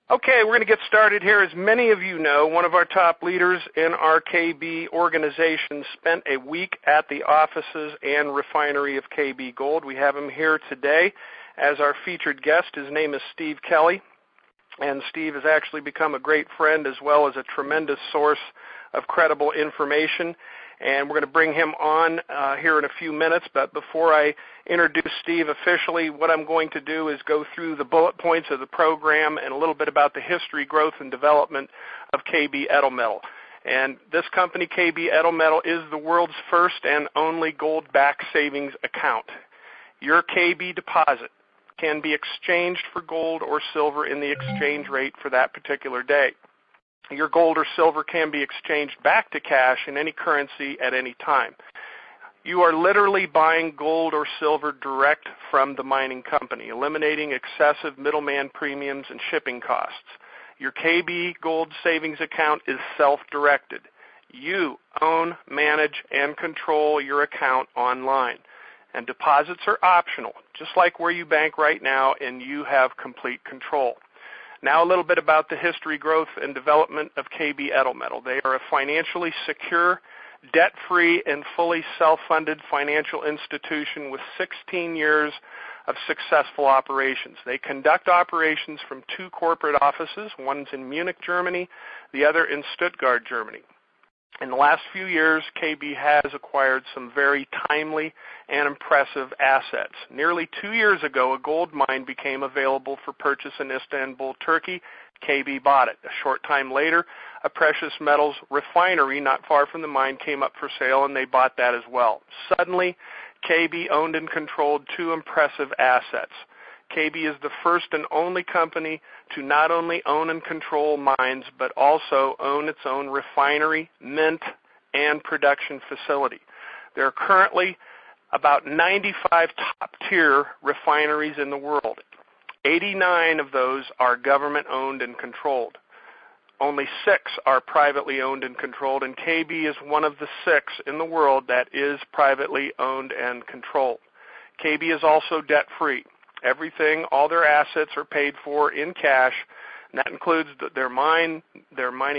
Okay, we're going to get started here. As many of you know, one of our top leaders in our KB organization spent a week at the offices and refinery of KB Gold. We have him here today as our featured guest. His name is Steve Kelly, and Steve has actually become a great friend as well as a tremendous source of credible information. And we're going to bring him on here in a few minutes. But before I introduce Steve officially, what I'm going to do is go through the bullet points of the program and a little bit about the history, growth, and development of KB Edelmetal. And this company, KB Edelmetal, is the world's first and only gold-backed savings account. Your KB deposit can be exchanged for gold or silver in the exchange rate for that particular day. Your gold or silver can be exchanged back to cash in any currency at any time. You are literally buying gold or silver direct from the mining company, eliminating excessive middleman premiums and shipping costs. Your KB Gold Savings Account is self-directed. You own, manage, and control your account online. And deposits are optional, just like where you bank right now, and you have complete control. Now a little bit about the history, growth, and development of KB Edelmetal. They are a financially secure, debt-free, and fully self-funded financial institution with 16 years of successful operations. They conduct operations from 2 corporate offices. One's in Munich, Germany, the other in Stuttgart, Germany. In the last few years, KB has acquired some very timely and impressive assets. Nearly 2 years ago, a gold mine became available for purchase in Istanbul, Turkey. KB bought it. A short time later, a precious metals refinery not far from the mine came up for sale, and they bought that as well. Suddenly, KB owned and controlled 2 impressive assets. KB is the first and only company to not only own and control mines, but also own its own refinery, mint, and production facility. There are currently about 95 top-tier refineries in the world. 89 of those are government-owned and controlled. Only 6 are privately owned and controlled, and KB is one of the 6 in the world that is privately owned and controlled. KB is also debt-free. Everything, all their assets are paid for in cash, and that includes their mining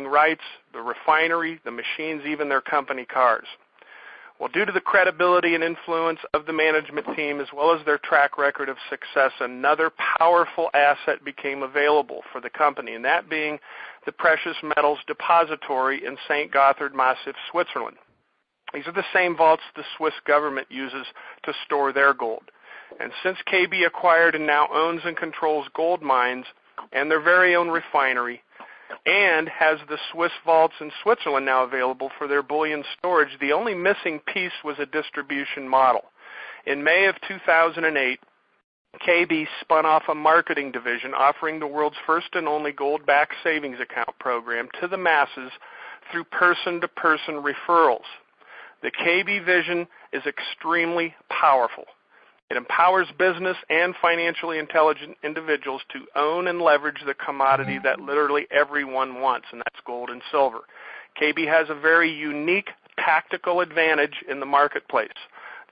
rights, the refinery, the machines, even their company cars. Well, due to the credibility and influence of the management team as well as their track record of success, another powerful asset became available for the company, and that being the Precious Metals Depository in St. Gotthard-Massif, Switzerland. These are the same vaults the Swiss government uses to store their gold. And since KB acquired and now owns and controls gold mines and their very own refinery, and has the Swiss vaults in Switzerland now available for their bullion storage, the only missing piece was a distribution model. In May of 2008, KB spun off a marketing division offering the world's first and only gold-backed savings account program to the masses through person-to-person referrals. The KB vision is extremely powerful. It empowers business and financially intelligent individuals to own and leverage the commodity that literally everyone wants, and that's gold and silver. KB has a very unique tactical advantage in the marketplace.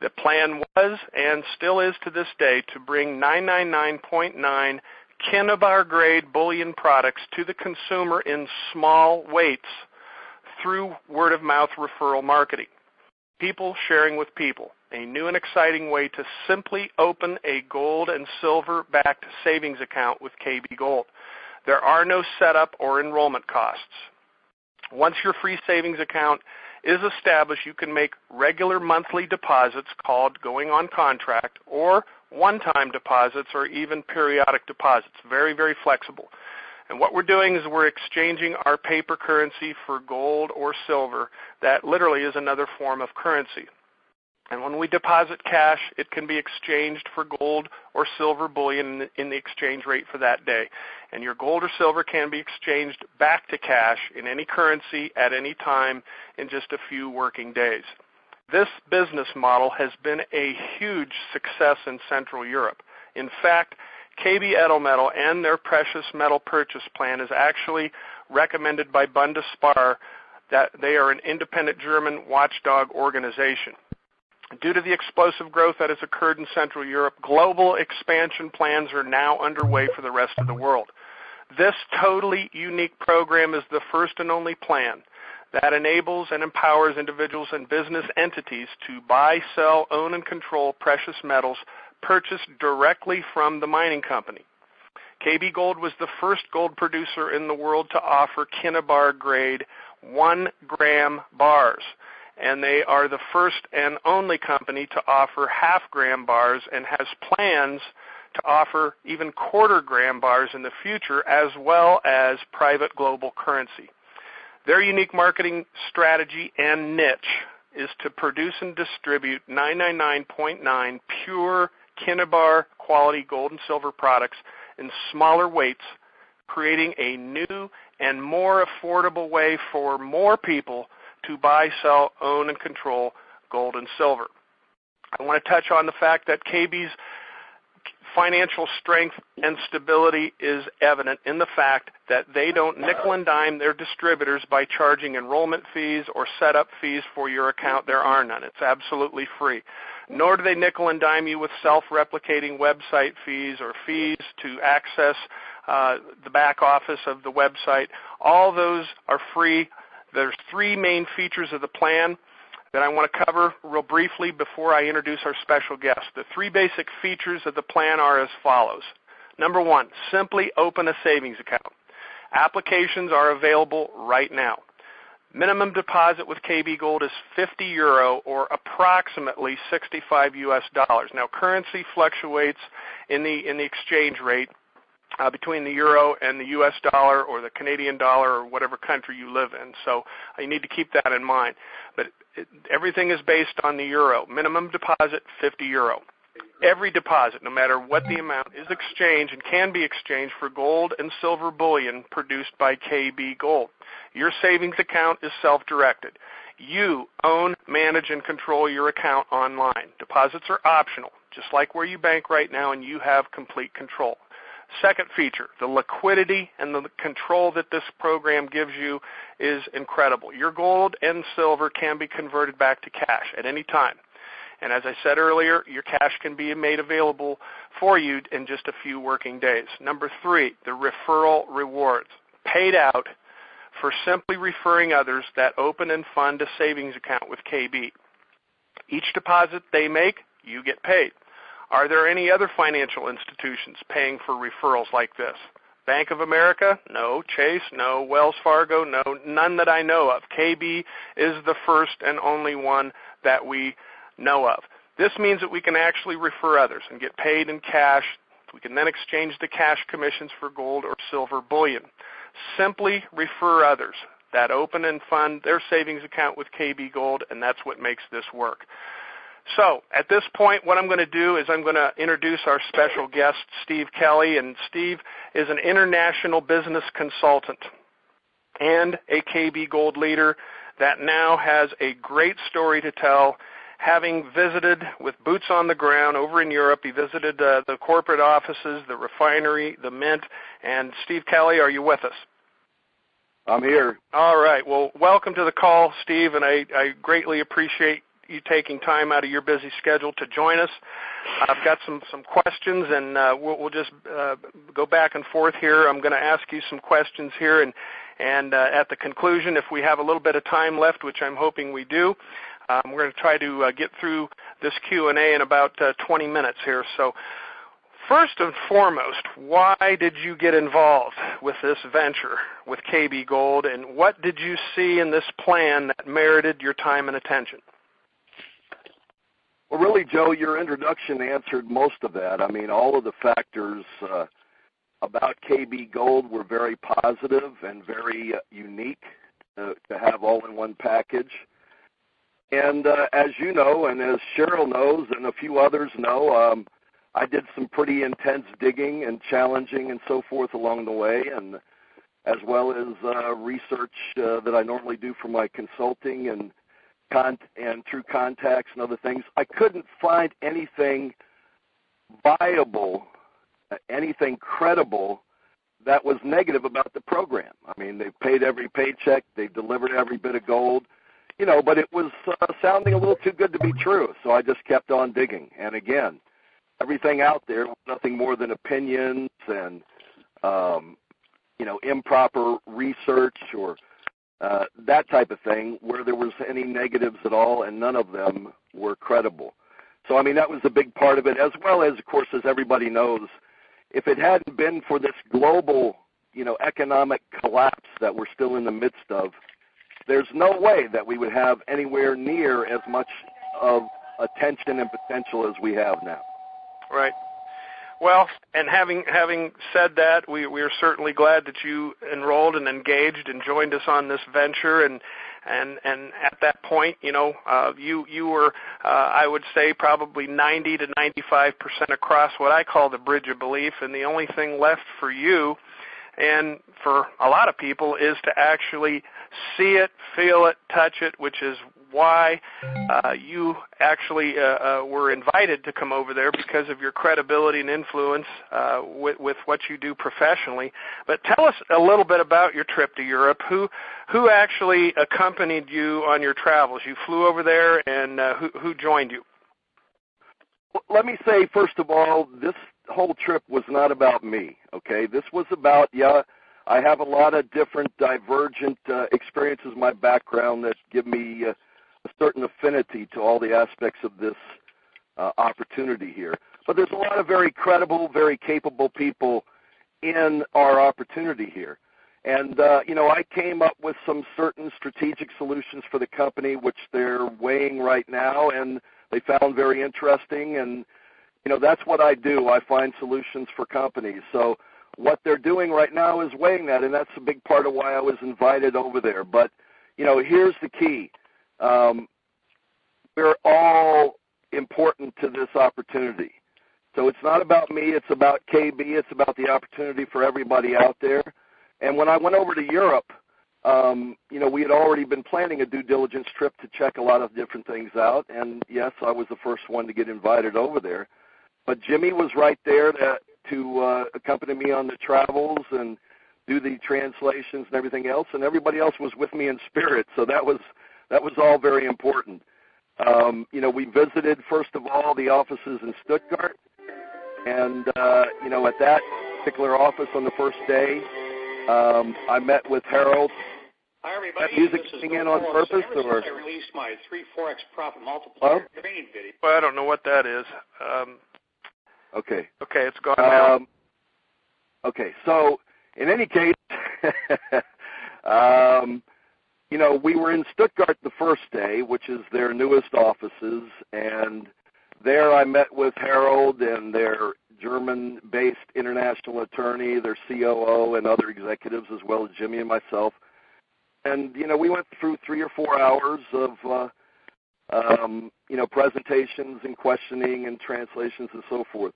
The plan was and still is to this day to bring 999.9 Kinnibar grade bullion products to the consumer in small weights through word-of-mouth referral marketing. People sharing with people. A new and exciting way to simply open a gold and silver-backed savings account with KB Gold. There are no setup or enrollment costs. Once your free savings account is established, you can make regular monthly deposits called going on contract, or one-time deposits, or even periodic deposits. Very, very flexible. And what we're doing is we're exchanging our paper currency for gold or silver. That literally is another form of currency. And when we deposit cash, it can be exchanged for gold or silver bullion in the exchange rate for that day. And your gold or silver can be exchanged back to cash in any currency at any time in just a few working days. This business model has been a huge success in Central Europe. In fact, KB Edelmetal and their precious metal purchase plan is actually recommended by Bundesspar, that they are an independent German watchdog organization. Due to the explosive growth that has occurred in Central Europe, global expansion plans are now underway for the rest of the world. This totally unique program is the first and only plan that enables and empowers individuals and business entities to buy, sell, own, and control precious metals purchased directly from the mining company. KB Gold was the first gold producer in the world to offer Kinnibar grade 1-gram bars, and they are the first and only company to offer half-gram bars and has plans to offer even quarter-gram bars in the future, as well as private global currency. Their unique marketing strategy and niche is to produce and distribute 999.9 pure Kinnibar quality gold and silver products in smaller weights, creating a new and more affordable way for more people to buy, sell, own, and control gold and silver. I want to touch on the fact that KB's financial strength and stability is evident in the fact that they don't nickel and dime their distributors by charging enrollment fees or setup fees for your account. There are none. It's absolutely free. Nor do they nickel and dime you with self-replicating website fees or fees to access the back office of the website. All those are free. There's three main features of the plan that I want to cover real briefly before I introduce our special guest. The three basic features of the plan are as follows. Number one, simply open a savings account. Applications are available right now. Minimum deposit with KB Gold is €50 or approximately $65 US. Now, currency fluctuates in the exchange rate between the euro and the US dollar or the Canadian dollar or whatever country you live in. So you need to keep that in mind. But everything is based on the euro. Minimum deposit, €50. Every deposit, no matter what the amount, is exchanged and can be exchanged for gold and silver bullion produced by KB Gold. Your savings account is self-directed. You own, manage, and control your account online. Deposits are optional, just like where you bank right now, and you have complete control. Second feature, the liquidity and the control that this program gives you is incredible. Your gold and silver can be converted back to cash at any time. And as I said earlier, your cash can be made available for you in just a few working days. Number three, the referral rewards, paid out for simply referring others that open and fund a savings account with KB. Each deposit they make, you get paid. Are there any other financial institutions paying for referrals like this? Bank of America? No. Chase? No. Wells Fargo? No. None that I know of. KB is the first and only one that we know of. This means that we can actually refer others and get paid in cash. We can then exchange the cash commissions for gold or silver bullion. Simply refer others that open and fund their savings account with KB Gold, and that's what makes this work. So at this point, what I'm going to do is I'm going to introduce our special guest, Steve Kelly. And Steve is an international business consultant and a KB Gold leader that now has a great story to tell. Having visited with boots on the ground over in Europe, he visited the corporate offices, the refinery, the mint. And Steve Kelly, are you with us? I'm here. All right. Well, welcome to the call, Steve, and I greatly appreciate you taking time out of your busy schedule to join us. I've got some questions, and we'll just go back and forth here. I'm going to ask you some questions here, and at the conclusion, if we have a little bit of time left, which I'm hoping we do, we're going to try to get through this Q&A in about 20 minutes here. So first and foremost, why did you get involved with this venture with KB Gold, and what did you see in this plan that merited your time and attention? Well, really, Joe, your introduction answered most of that. I mean, all of the factors about KB Gold were very positive and very unique to have all in one package. And as you know, and as Cheryl knows, and a few others know, I did some pretty intense digging and challenging and so forth along the way, and as well as research that I normally do for my consulting and through contacts and other things. I couldn't find anything viable, anything credible that was negative about the program. I mean, they paid every paycheck, they delivered every bit of gold, but it was sounding a little too good to be true, so I just kept on digging. And again, everything out there was nothing more than opinions and improper research or that type of thing where there was any negatives at all, and none of them were credible. So, I mean, that was a big part of it, as well as, of course, as everybody knows, if it hadn't been for this global, economic collapse that we're still in the midst of, there's no way that we would have anywhere near as much of attention and potential as we have now. Right. Well, and having said that, we are certainly glad that you enrolled and engaged and joined us on this venture. And at that point, you were, I would say, probably 90 to 95% across what I call the bridge of belief. And the only thing left for you and for a lot of people is to actually see it, feel it, touch it, which is why you actually were invited to come over there, because of your credibility and influence with what you do professionally. But tell us a little bit about your trip to Europe. Who actually accompanied you on your travels? You flew over there, and who joined you? Well, let me say, first of all, this whole trip was not about me, okay? This was about, I have a lot of different divergent experiences in my background that give me a certain affinity to all the aspects of this opportunity here. But there's a lot of very credible, very capable people in our opportunity here. And, I came up with some certain strategic solutions for the company, which they're weighing right now, and they found very interesting. And, that's what I do. I find solutions for companies. So what they're doing right now is weighing that, and that's a big part of why I was invited over there. But, here's the key. We're all important to this opportunity. So it's not about me. It's about KB. It's about the opportunity for everybody out there. And when I went over to Europe, we had already been planning a due diligence trip to check a lot of different things out. And, yes, I was the first one to get invited over there. But Jimmy was right there to accompany me on the travels and do the translations and everything else. And everybody else was with me in spirit. So that was all very important. We visited, first of all, the offices in Stuttgart. And, at that particular office on the first day, I met with Harold. Hi, everybody. That music coming in on purpose, or? I released my 3-4X profit multiplier training video. Well, I don't know what that is. Okay. Okay, it's gone now. Okay, so in any case, we were in Stuttgart the first day, which is their newest offices, and there I met with Harold and their German-based international attorney, their COO, and other executives, as well as Jimmy and myself. And, we went through 3 or 4 hours of, presentations and questioning and translations and so forth.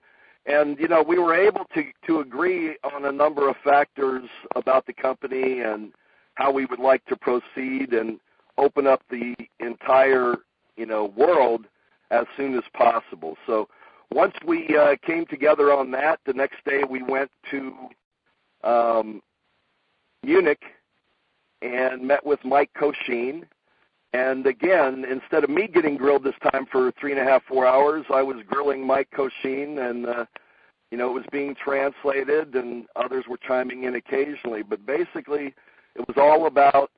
And, we were able to agree on a number of factors about the company and how we would like to proceed and open up the entire, world as soon as possible. So once we came together on that, the next day we went to Munich and met with Mike Cochin. And again, instead of me getting grilled this time for 3.5, 4 hours, I was grilling Mike Cochin, and it was being translated, and others were chiming in occasionally. But basically, it was all about,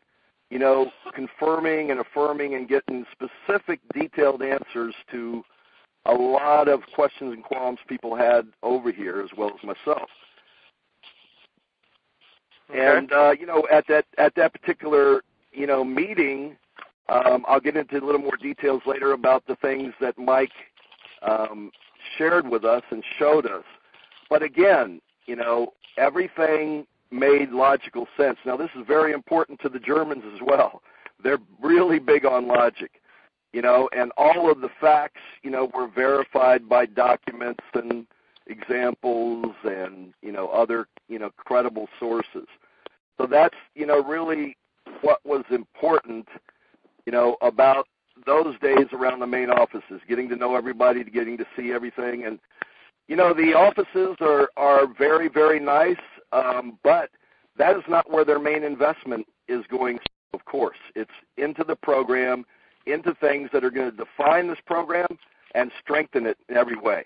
confirming and affirming and getting specific, detailed answers to a lot of questions and qualms people had over here, as well as myself. Okay. And at that particular meeting, I'll get into a little more details later about the things that Mike shared with us and showed us. But again, everything made logical sense. Now, this is very important to the Germans as well. They're really big on logic, and all of the facts, were verified by documents and examples and, other, credible sources. So that's, really what was important, about those days around the main offices, getting to know everybody, getting to see everything. And, the offices are very, very nice, but that is not where their main investment is going, of course. It's into the program, into things that are going to define this program and strengthen it in every way.